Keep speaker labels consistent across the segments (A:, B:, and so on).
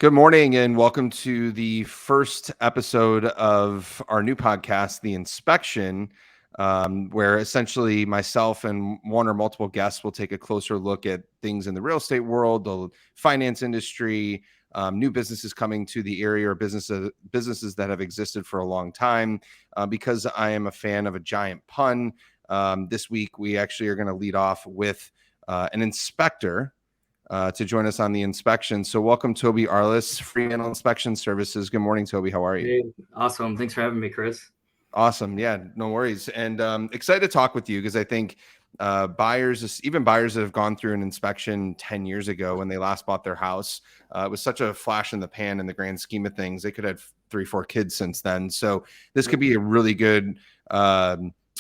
A: Good morning and welcome to the first episode of our new podcast, The Inspection, where essentially myself and one or multiple guests will take a closer look at things in the real estate world, the finance industry, new businesses coming to the area or businesses that have existed for a long time. Because I am a fan of a giant pun, this week we actually are going to lead off with an inspector to join us on the inspection. So welcome, Toby Arlis, Fremantle Inspection Services. Good morning, Toby. How are you?
B: Hey, awesome. Thanks for having me, Chris.
A: Awesome. Yeah, no worries. And excited to talk with you because I think buyers, even buyers that have gone through an inspection 10 years ago when they last bought their house, it was such a flash in the pan in the grand scheme of things. They could have 3-4 kids since then. So this could be a really good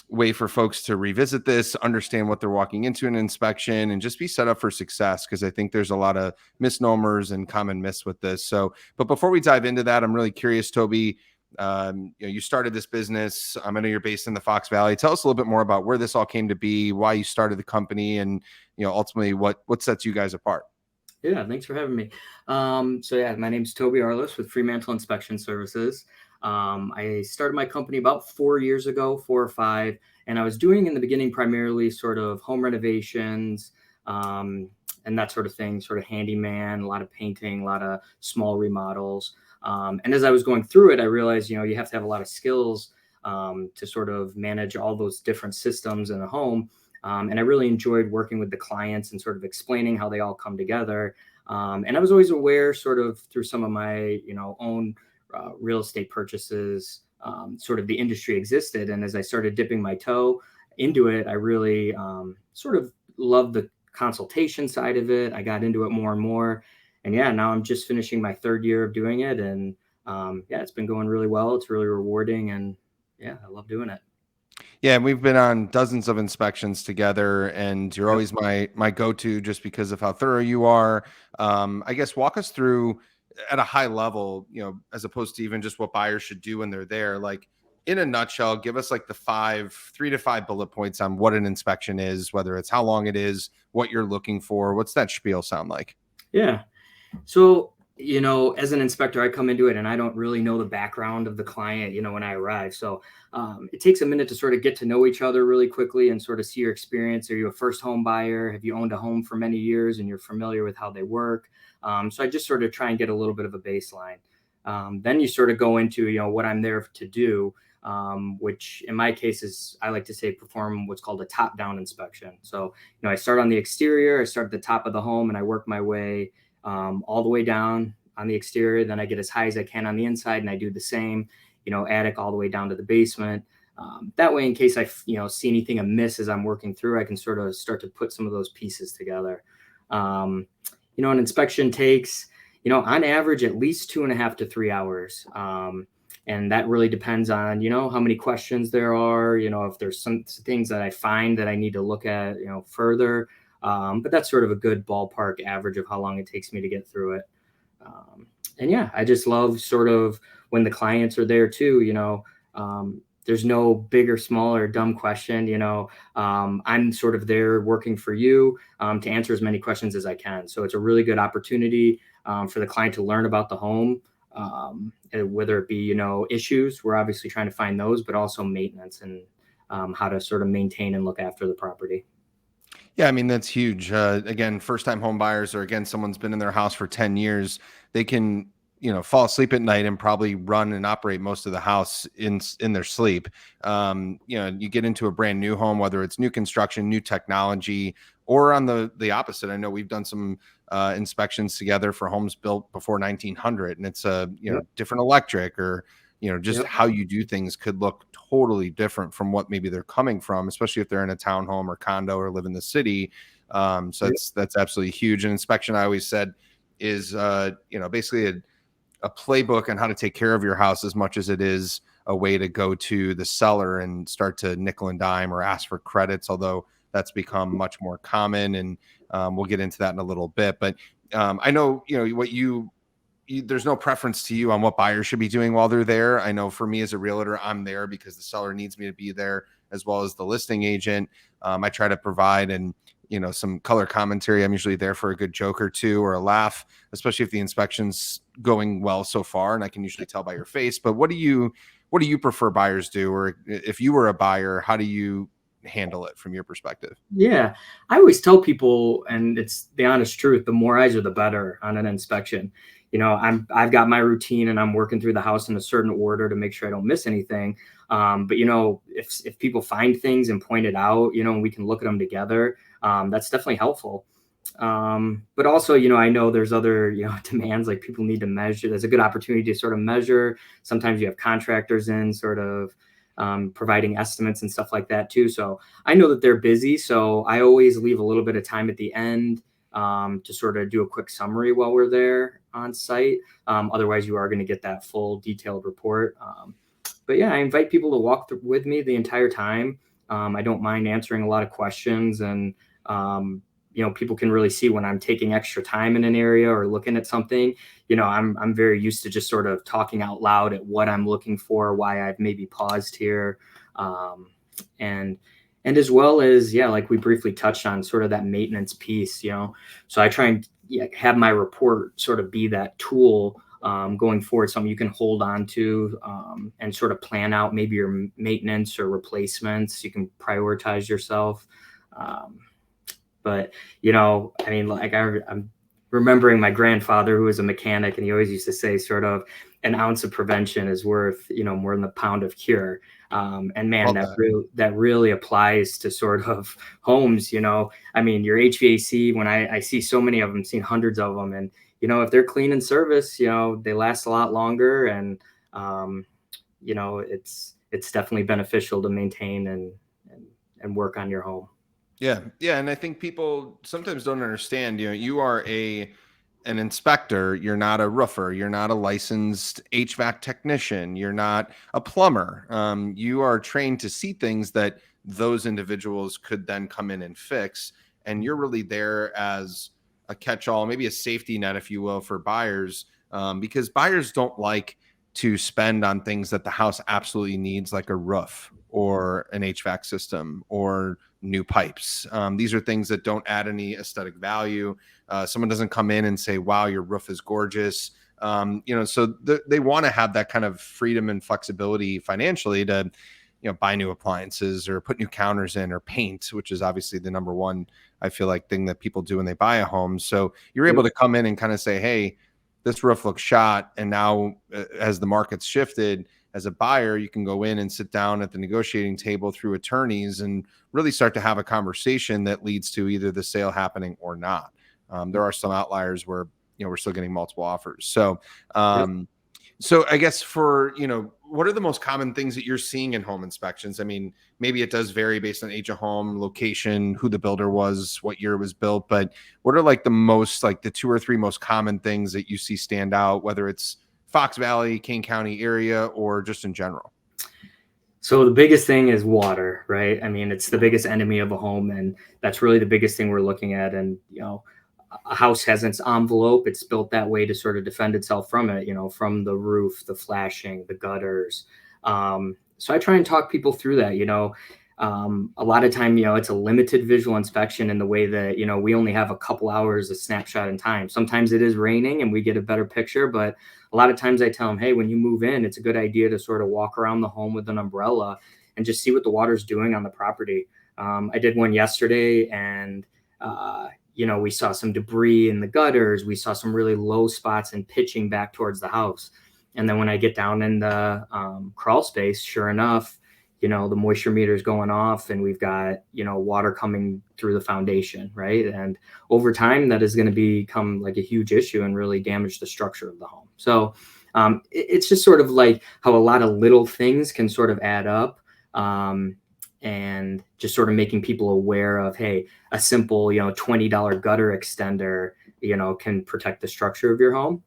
A: way for folks to revisit this, understand what they're walking into an inspection, and just be set up for success, because I think there's a lot of misnomers and common myths with this. So, but before we dive into that, I'm really curious, Toby. You started this business. I know you're based in the Fox Valley. Tell us a little bit more about where this all came to be, why you started the company, and ultimately what sets you guys apart.
B: Yeah, thanks for having me. My name's Toby Arlis with Fremantle Inspection Services. I started my company about 4 years ago, 4 or 5, and I was doing in the beginning primarily sort of home renovations and that sort of thing, sort of handyman, a lot of painting, a lot of small remodels. And as I was going through it, I realized, you have to have a lot of skills to sort of manage all those different systems in a home. And I really enjoyed working with the clients and sort of explaining how they all come together. And I was always aware, sort of through some of my, own real estate purchases, sort of the industry existed. And as I started dipping my toe into it, I really sort of loved the consultation side of it. I got into it more and more. And yeah, now I'm just finishing my 3rd year of doing it. And it's been going really well. It's really rewarding. And yeah, I love doing it.
A: Yeah, and we've been on dozens of inspections together, and you're always my go-to just because of how thorough you are. I guess walk us through at a high level, as opposed to even just what buyers should do when they're there. Like, in a nutshell, give us like the 3 to 5 bullet points on what an inspection is, whether it's how long it is, what you're looking for. What's that spiel sound like?
B: Yeah. So, as an inspector, I come into it and I don't really know the background of the client, when I arrive. So it takes a minute to sort of get to know each other really quickly and sort of see your experience. Are you a first home buyer? Have you owned a home for many years and you're familiar with how they work? So I just sort of try and get a little bit of a baseline. Then you sort of go into, what I'm there to do, which in my case is, I like to say, perform what's called a top-down inspection. So, I start on the exterior, I start at the top of the home and I work my way all the way down on the exterior. Then I get as high as I can on the inside and I do the same, attic all the way down to the basement. That way, in case I, see anything amiss as I'm working through, I can sort of start to put some of those pieces together. An inspection takes, on average, at least 2.5 to 3 hours. And that really depends on, how many questions there are, if there's some things that I find that I need to look at, further. But that's sort of a good ballpark average of how long it takes me to get through it. I just love sort of when the clients are there too, there's no big or small or dumb question, I'm sort of there working for you to answer as many questions as I can. So it's a really good opportunity for the client to learn about the home, whether it be, issues, we're obviously trying to find those, but also maintenance and how to sort of maintain and look after the property.
A: Yeah, I mean, that's huge. Again, first-time home buyers, or again, someone's been in their house for 10 years, they can, fall asleep at night and probably run and operate most of the house in their sleep. You get into a brand new home, whether it's new construction, new technology, or on the opposite. I know we've done some inspections together for homes built before 1900, and it's a different electric, or just how you do things could look totally different from what maybe they're coming from, especially if they're in a townhome or condo or live in the city. So that's absolutely huge. An inspection, I always said, is basically a playbook on how to take care of your house, as much as it is a way to go to the seller and start to nickel and dime or ask for credits, although that's become much more common. And we'll get into that in a little bit. But I know, what there's no preference to you on what buyers should be doing while they're there. I know for me as a realtor, I'm there because the seller needs me to be there, as well as the listing agent. I try to provide and some color commentary. I'm usually there for a good joke or two or a laugh, especially if the inspection's going well so far, and I can usually tell by your face. But what do you prefer buyers do? Or if you were a buyer, how do you handle it from your perspective?
B: Yeah, I always tell people, and it's the honest truth, the more eyes are the better on an inspection. I've got my routine and I'm working through the house in a certain order to make sure I don't miss anything. But if people find things and point it out, and we can look at them together, that's definitely helpful. But also, I know there's other, demands, like people need to measure. There's a good opportunity to sort of measure. Sometimes you have contractors in sort of providing estimates and stuff like that too. So I know that they're busy. So I always leave a little bit of time at the end to sort of do a quick summary while we're there on site. Otherwise, you are going to get that full detailed report. But yeah, I invite people to walk with me the entire time. I don't mind answering a lot of questions, and people can really see when I'm taking extra time in an area or looking at something. I'm very used to just sort of talking out loud at what I'm looking for, why I've maybe paused here, and as well as, like we briefly touched on, sort of that maintenance piece. So I try and have my report sort of be that tool going forward, something you can hold on to and sort of plan out maybe your maintenance or replacements. You can prioritize yourself. But, like I'm remembering my grandfather, who was a mechanic, and he always used to say sort of an ounce of prevention is worth, more than a pound of cure. And man, that really applies to sort of homes. Your HVAC, when I see so many of them, seen hundreds of them, and, if they're clean and service, they last a lot longer. And, it's definitely beneficial to maintain and work on your home.
A: Yeah. Yeah. And I think people sometimes don't understand, you are an inspector. You're not a roofer. You're not a licensed HVAC technician. You're not a plumber. You are trained to see things that those individuals could then come in and fix. And you're really there as a catch-all, maybe a safety net, if you will, for buyers, because buyers don't like to spend on things that the house absolutely needs, like a roof or an HVAC system or new pipes. These are things that don't add any aesthetic value. Someone doesn't come in and say, wow, your roof is gorgeous. So they want to have that kind of freedom and flexibility financially to, buy new appliances or put new counters in or paint, which is obviously the number one, I feel like, thing that people do when they buy a home. So you're able to come in and kind of say, hey, this roof looks shot. And now as the market's shifted, as a buyer, you can go in and sit down at the negotiating table through attorneys and really start to have a conversation that leads to either the sale happening or not. There are some outliers where, we're still getting multiple offers. So, so I guess for, what are the most common things that you're seeing in home inspections? I mean, maybe it does vary based on age of home, location, who the builder was, what year it was built, but what are like the 2 or 3 most common things that you see stand out, whether it's Fox Valley, Kane County area, or just in general?
B: So the biggest thing is water, right? It's the biggest enemy of a home, and that's really the biggest thing we're looking at. And, a house has its envelope. It's built that way to sort of defend itself from it, from the roof, the flashing, the gutters. So I try and talk people through that. A lot of time, it's a limited visual inspection in the way that, we only have a couple hours of snapshot in time. Sometimes it is raining and we get a better picture, but a lot of times I tell them, hey, when you move in, it's a good idea to sort of walk around the home with an umbrella and just see what the water's doing on the property. I did one yesterday, and, we saw some debris in the gutters. We saw some really low spots and pitching back towards the house. And then when I get down in the crawl space, sure enough, the moisture meter is going off, and we've got, water coming through the foundation, right? And over time, that is going to become like a huge issue and really damage the structure of the home. So it's just sort of like how a lot of little things can sort of add up, and just sort of making people aware of, hey, a simple, $20 gutter extender, can protect the structure of your home.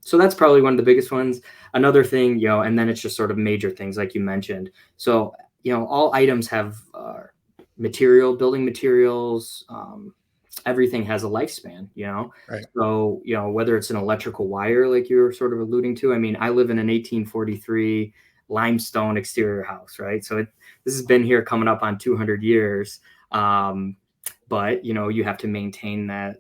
B: So that's probably one of the biggest ones. Another thing, and then it's just sort of major things like you mentioned. So, all items have building materials, everything has a lifespan,
A: Right.
B: So, whether it's an electrical wire, like you were sort of alluding to, I live in an 1843 limestone exterior house, right? So this has been here coming up on 200 years. but you have to maintain that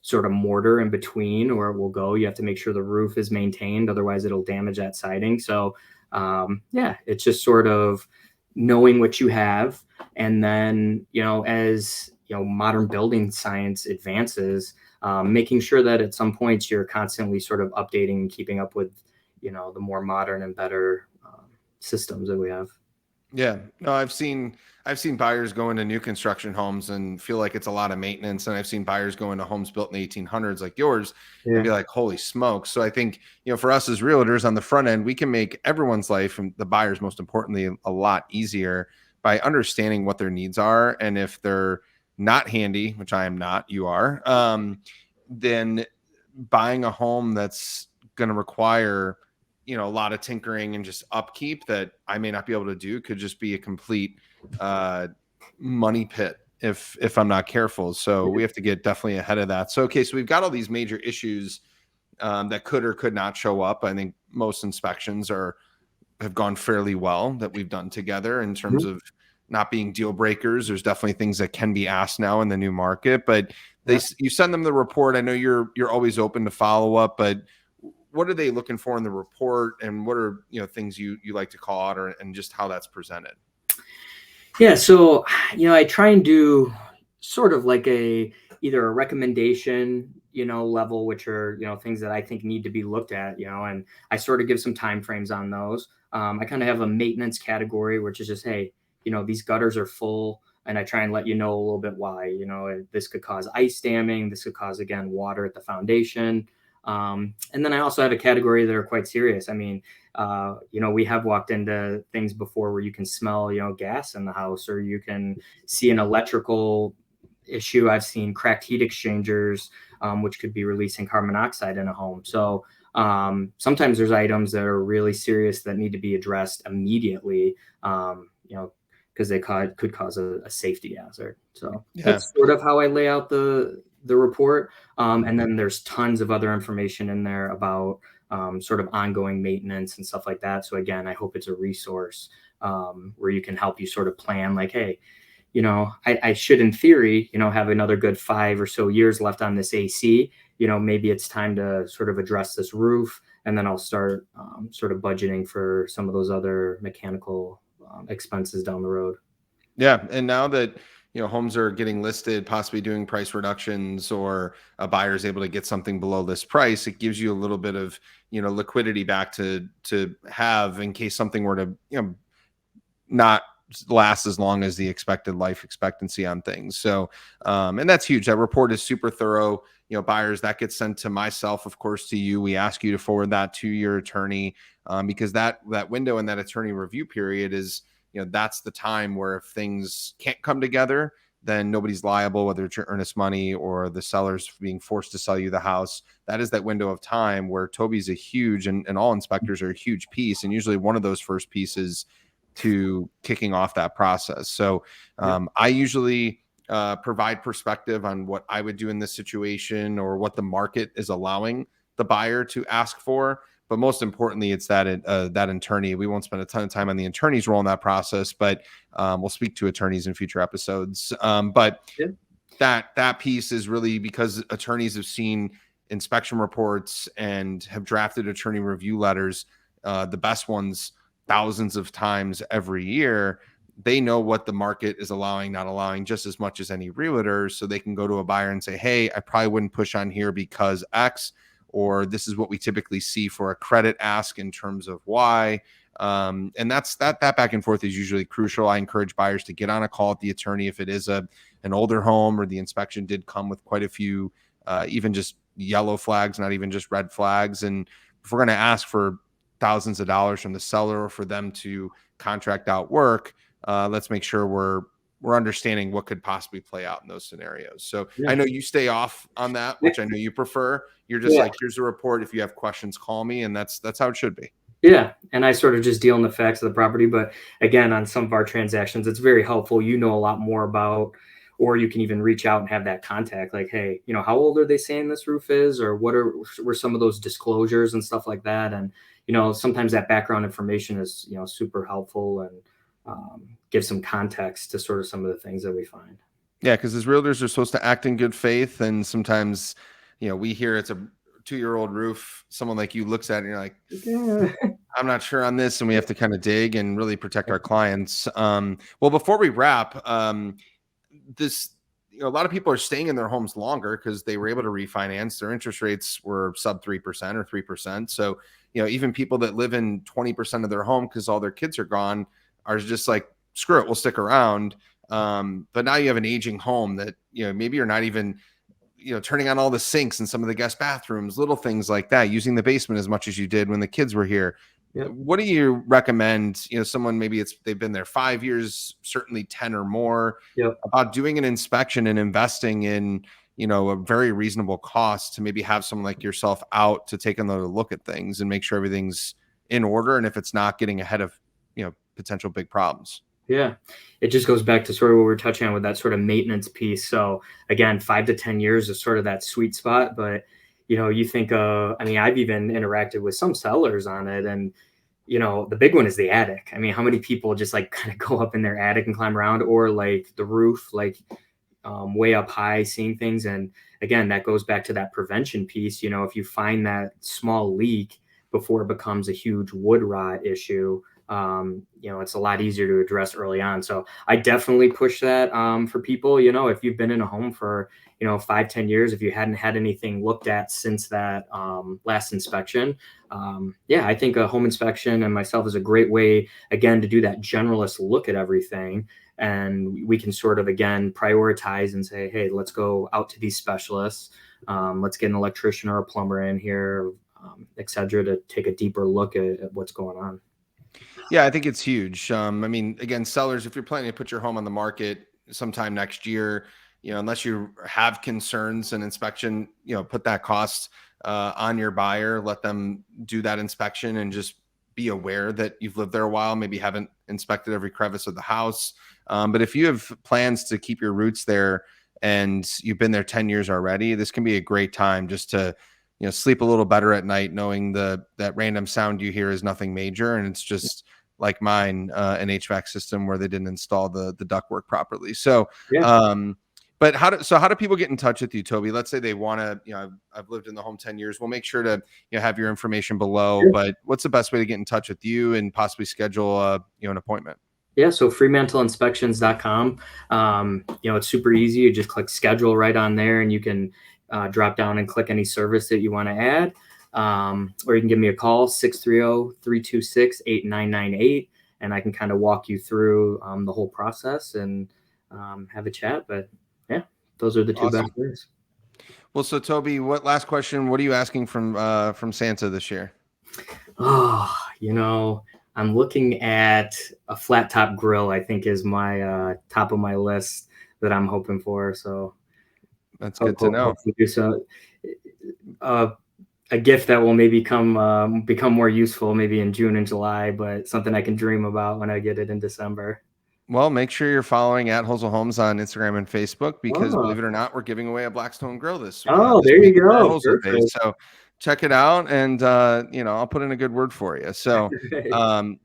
B: sort of mortar in between, or it will go. You have to make sure the roof is maintained, otherwise it'll damage that siding. So yeah, it's just sort of knowing what you have, and then as modern building science advances, making sure that at some points you're constantly sort of updating and keeping up with the more modern and better systems that we have.
A: Yeah, no, I've seen buyers go into new construction homes and feel like it's a lot of maintenance, and I've seen buyers go into homes built in the 1800s like yours and
B: Yeah.
A: be like, "Holy smokes!" So I think for us as realtors on the front end, we can make everyone's life, and the buyers most importantly, a lot easier by understanding what their needs are, and if they're not handy, which I am not, you are, then buying a home that's going to require a lot of tinkering and just upkeep that I may not be able to do could just be a complete money pit if I'm not careful. So we have to get definitely ahead of that. So okay, so we've got all these major issues that could or could not show up. I think most inspections have gone fairly well that we've done together in terms of not being deal breakers. There's definitely things that can be asked now in the new market, but you send them the report. I know you're always open to follow up, but what are they looking for in the report, and what are things you like to call out, and just how that's presented?
B: Yeah, so I try and do sort of like either a recommendation level, which are things that I think need to be looked at, and I sort of give some time frames on those. I kind of have a maintenance category, which is just, hey, these gutters are full, and I try and let you know a little bit why. This could cause ice damming, this could cause, again, water at the foundation. And then I also have a category that are quite serious. I mean, we have walked into things before where you can smell, gas in the house, or you can see an electrical issue. I've seen cracked heat exchangers, which could be releasing carbon monoxide in a home. So sometimes there's items that are really serious that need to be addressed immediately, because they could cause a safety hazard. So that's sort of how I lay out the report. And then there's tons of other information in there about sort of ongoing maintenance and stuff like that. So again, I hope it's a resource where you can help you sort of plan, like, hey, I should, in theory, have another good 5 or so years left on this AC. Maybe it's time to sort of address this roof, and then I'll start sort of budgeting for some of those other mechanical expenses down the road.
A: Yeah, and now that homes are getting listed, possibly doing price reductions, or a buyer is able to get something below this price, it gives you a little bit of liquidity back to have in case something were to not last as long as the expected life expectancy on things. So and that's huge. That report is super thorough. Buyers, that gets sent to myself, of course, to you. We ask you to forward that to your attorney, because that window and that attorney review period is that's the time where if things can't come together, then nobody's liable, whether it's your earnest money or the seller's being forced to sell you the house. That is that window of time where Toby's a huge, and all inspectors are a huge piece, and usually one of those first pieces to kicking off that process. So I usually provide perspective on what I would do in this situation, or what the market is allowing the buyer to ask for. But most importantly, it's that attorney. We won't spend a ton of time on the attorney's role in that process, but we'll speak to attorneys in future episodes. But that piece is really because attorneys have seen inspection reports and have drafted attorney review letters, the best ones, thousands of times every year. They know what the market is allowing, not allowing, just as much as any realtor. So they can go to a buyer and say, hey, I probably wouldn't push on here because X, or this is what we typically see for a credit ask in terms of Y. And that back and forth is usually crucial. I encourage buyers to get on a call with the attorney if it is an older home, or the inspection did come with quite a few, even just yellow flags, not even just red flags. And if we're going to ask for thousands of dollars from the seller, or for them to contract out work, let's make sure we're understanding what could possibly play out in those scenarios. So I know you stay off on that, which I know you prefer. You're just like, here's the report. If you have questions, call me. And that's how it should be.
B: Yeah. And I sort of just deal in the facts of the property. But again, on some of our transactions, it's very helpful. A lot more about, or you can even reach out and have that contact, like, hey, how old are they saying this roof is, or were some of those disclosures and stuff like that. And, sometimes that background information is, super helpful, and give some context to sort of some of the things that we find.
A: Yeah, because as realtors are supposed to act in good faith, and sometimes, we hear it's a 2-year-old roof. Someone like you looks at it and you're like,
B: Yeah.
A: I'm not sure on this, and we have to kind of dig and really protect our clients. Well, before we wrap, this, a lot of people are staying in their homes longer because they were able to refinance. Their interest rates were sub 3% or 3%. So, even people that live in 20% of their home because all their kids are gone are just like, screw it, we'll stick around. But now you have an aging home that, maybe you're not even, turning on all the sinks in some of the guest bathrooms, little things like that, using the basement as much as you did when the kids were here.
B: Yep.
A: What do you recommend, someone, maybe they've been there 5 years, certainly 10 or more,
B: Yep.
A: about doing an inspection and investing in, a very reasonable cost to maybe have someone like yourself out to take another look at things and make sure everything's in order. And if it's not, getting ahead of, potential big problems.
B: Yeah, it just goes back to sort of what we're touching on with that sort of maintenance piece. So again, 5 to 10 years is sort of that sweet spot. But you think, I mean, I've even interacted with some sellers on it, and the big one is the attic. I mean, how many people just like kind of go up in their attic and climb around, or like the roof, like way up high, seeing things. And again, that goes back to that prevention piece. If you find that small leak before it becomes a huge wood rot issue, it's a lot easier to address early on. So I definitely push that for people. If you've been in a home for 5-10 years, if you hadn't had anything looked at since that last inspection, I think a home inspection and myself is a great way, again, to do that generalist look at everything. And we can sort of, again, prioritize and say, hey, let's go out to these specialists. Let's get an electrician or a plumber in here, et cetera, to take a deeper look at what's going on.
A: Yeah, I think it's huge. I mean, again, sellers, if you're planning to put your home on the market sometime next year, unless you have concerns and inspection, put that cost on your buyer, let them do that inspection, and just be aware that you've lived there a while, maybe haven't inspected every crevice of the house. But if you have plans to keep your roots there and you've been there 10 years already, this can be a great time just to, sleep a little better at night, knowing that random sound you hear is nothing major. And it's just like mine, an HVAC system where they didn't install the ductwork properly. So,
B: Yeah.
A: but how do people get in touch with you, Toby? Let's say they want to, I've lived in the home 10 years. We'll make sure to, have your information below,
B: Sure.
A: but what's the best way to get in touch with you and possibly schedule an appointment?
B: Yeah, so FremantleInspections.com. It's super easy. You just click schedule right on there, and you can drop down and click any service that you want to add. Or you can give me a call, 630-326-8998, and I can kind of walk you through the whole process and have a chat. But yeah, those are the two
A: Awesome.
B: best ways.
A: Well, so Toby, last question? What are you asking from Santa this year?
B: Oh, I'm looking at a flat top grill, I think is my top of my list that I'm hoping for. So
A: That's good to know.
B: hopefully do so. A gift that will maybe become more useful maybe in June and July, but something I can dream about when I get it in December.
A: Well, make sure you're following at Holzl Homes on Instagram and Facebook, because
B: Oh,
A: believe it or not, we're giving away a Blackstone grill this
B: there
A: week
B: you
A: for our
B: go.
A: Holzl Day.
B: Perfect.
A: So check it out, and I'll put in a good word for you. So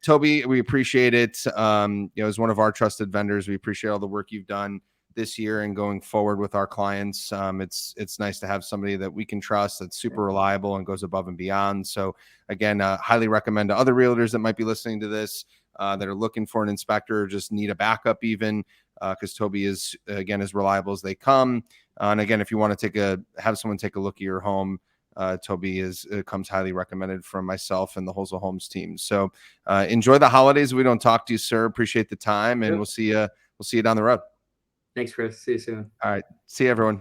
A: Toby, we appreciate it. As one of our trusted vendors, we appreciate all the work you've done this year and going forward with our clients. It's nice to have somebody that we can trust, that's super reliable and goes above and beyond. So again, highly recommend to other realtors that might be listening to this, that are looking for an inspector or just need a backup, even because Toby is, again, as reliable as they come. And again, if you want to have someone take a look at your home, Toby comes highly recommended from myself and the Holzl Homes team. So enjoy the holidays. We don't talk to you, sir. Appreciate the time, and
B: Yep.
A: we'll see you down the road.
B: Thanks, Chris. See you soon.
A: All right. See you, everyone.